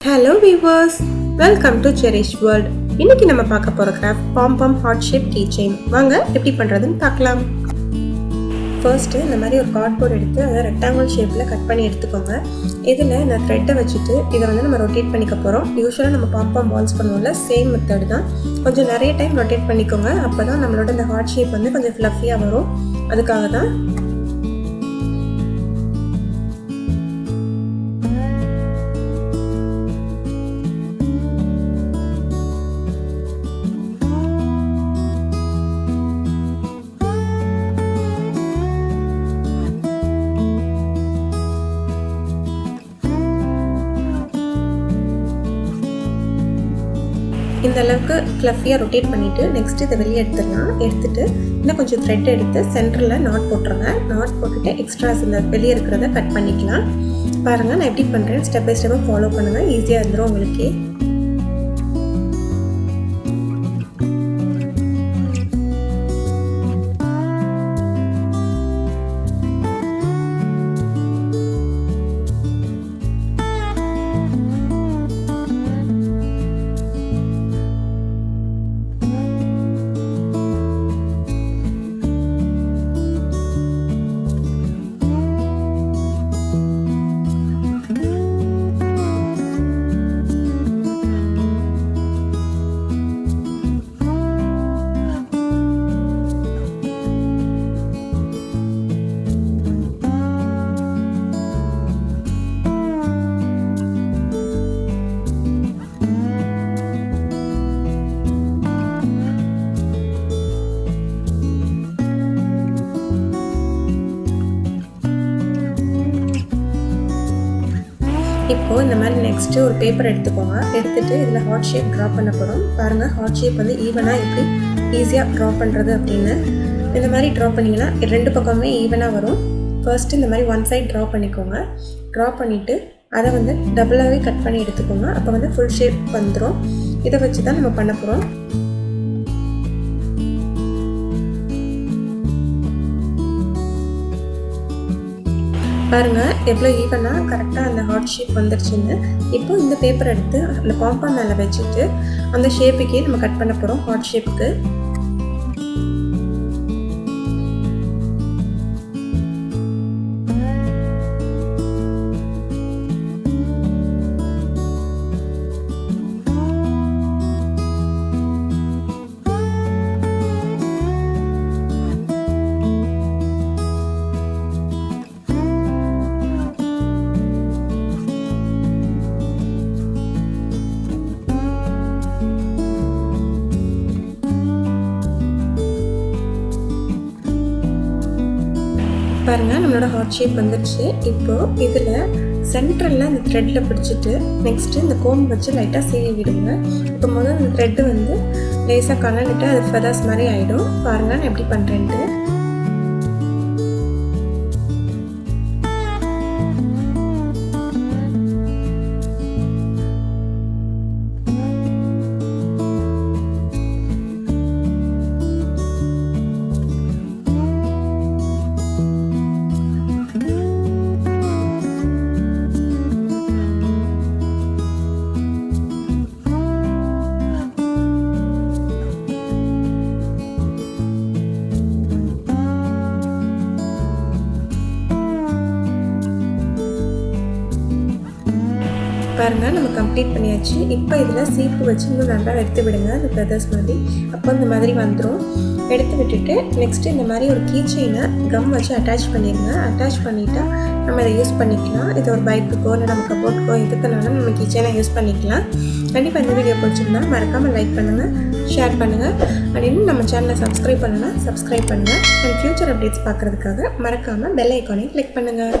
Hello viewers, welcome to Cherish World. இன்னைக்கு நம்ம பார்க்க போற கிராஃப்ட் பாம்பம் ஹார்ட் ஷேப் கீச்செயின். வாங்க எப்படி பண்றதுன்னு பார்க்கலாம். ஃபர்ஸ்ட் இந்த மாதிரி ஒரு கார்ட்போர்ட் எடுத்து அதை ரெக்டாங்கிள் ஷேப்ல கட் பண்ணி எடுத்துக்கோங்க. இதுல இந்த த்ரெட்டை வச்சுட்டு இதை வந்து நம்ம ரொட்டேட் பண்ணிக்க போறோம். யூசுவலா நம்ம பாம்பம் பால்ஸ் பண்ணுவோம்ல, சேம் மெத்தட் தான். கொஞ்சம் நிறைய டைம் ரொட்டேட் பண்ணிக்கோங்க. அப்பதான் நம்மளோட இந்த ஹார்ட் ஷேப் வந்து கொஞ்சம் ஃப்ளஃபியா வரும். அதுக்காக தான். இந்த அளவுக்கு ஃப்ளஃபியாக ரொட்டேட் பண்ணிவிட்டு நெக்ஸ்ட் இதை வெளியே எடுத்துடலாம். எடுத்துகிட்டு இன்னும் கொஞ்சம் த்ரெட் எடுத்து சென்டரில் நாட் போட்டுருங்க. நாட் போட்டுட்டு எக்ஸ்ட்ராஸ் இந்த வெளியே இருக்கிறத கட் பண்ணிக்கலாம். பாருங்கள் நான் எப்படி பண்ணுறேன், ஸ்டெப் பை ஸ்டெப்பாக ஃபாலோ பண்ணுங்கள், ஈஸியாக இருந்துடும் உங்களுக்கு. இப்போது இந்த மாதிரி நெக்ஸ்ட்டு ஒரு பேப்பர் எடுத்துக்கோங்க. எடுத்துகிட்டு இதில் ஹார்ட் ஷேப் ட்ரா பண்ண போகிறோம். பாருங்கள் ஹார்ட் ஷேப் வந்து ஈவனாக எப்படி ஈஸியாக ட்ரா பண்ணுறது அப்படின்னு. இந்த மாதிரி ட்ரா பண்ணிங்கன்னா ரெண்டு பக்கமே ஈவனாக வரும். ஃபர்ஸ்ட்டு இந்த மாதிரி ஒன் சைட் ட்ரா பண்ணிக்கோங்க. ட்ரா பண்ணிவிட்டு அதை வந்து டபுளாகவே கட் பண்ணி எடுத்துக்கோங்க. அப்போ வந்து ஃபுல் ஷேப் வந்துடும். இதை வச்சு தான் நம்ம பண்ண போகிறோம். பாருங்கள் எவ்வளோ ஈவனாக கரெக்டாக அந்த ஹார்ட் ஷேப் வந்துருச்சுன்னு. இப்போ இந்த பேப்பர் எடுத்து அந்த பாம்பம் மேலே வச்சுட்டு அந்த ஷேப்புக்கே நம்ம கட் பண்ண போகிறோம், ஹார்ட் ஷேப்புக்கு. பாருங்கள் நம்மளோட ஹார்ட் ஷேப் வந்துடுச்சு. இப்போது இதில் சென்ட்ரலில் இந்த த்ரெட்டில் பிடிச்சிட்டு நெக்ஸ்ட்டு இந்த கோம் வச்சு லைட்டாக சீவி விடுங்க. இப்போ முதல்ல இந்த த்ரெட்டு வந்து லேசாக கலந்துட்டு அது ஃபெதர்ஸ் மாதிரி ஆகிடும். பாருங்கள் நான் எப்படி பண்ணுறேன்ட்டு. பாருங்கள் நம்ம கம்ப்ளீட் பண்ணியாச்சு. இப்போ இதில் சீப்பு வச்சு இன்னும் நல்லா எடுத்து விடுங்க, அது ஃபெதர்ஸ் மாதிரி. அப்போ இந்த மாதிரி வந்துடும். எடுத்து விட்டுட்டு நெக்ஸ்ட்டு இந்த மாதிரி ஒரு கீ செயினை கம் வச்சு அட்டாச் பண்ணிடுங்க. அட்டாச் பண்ணிவிட்டா நம்ம இதை யூஸ் பண்ணிக்கலாம். இது ஒரு பைக்குக்கோ இல்லை நம்ம கபோர்டுக்கோ எதுக்குனாலும் நம்ம கீ செயினை யூஸ் பண்ணிக்கலாம். கண்டிப்பாக இந்த வீடியோ பிடிச்சிருந்தா மறக்காமல் லைக் பண்ணுங்கள், ஷேர் பண்ணுங்கள். அப்படின்னு நம்ம சேனலை சப்ஸ்கிரைப் பண்ணுங்கள். அண்ட் ஃப்யூச்சர் அப்டேட்ஸ் பார்க்குறதுக்காக மறக்காமல் பெல் ஐக்கானை கிளிக் பண்ணுங்கள்.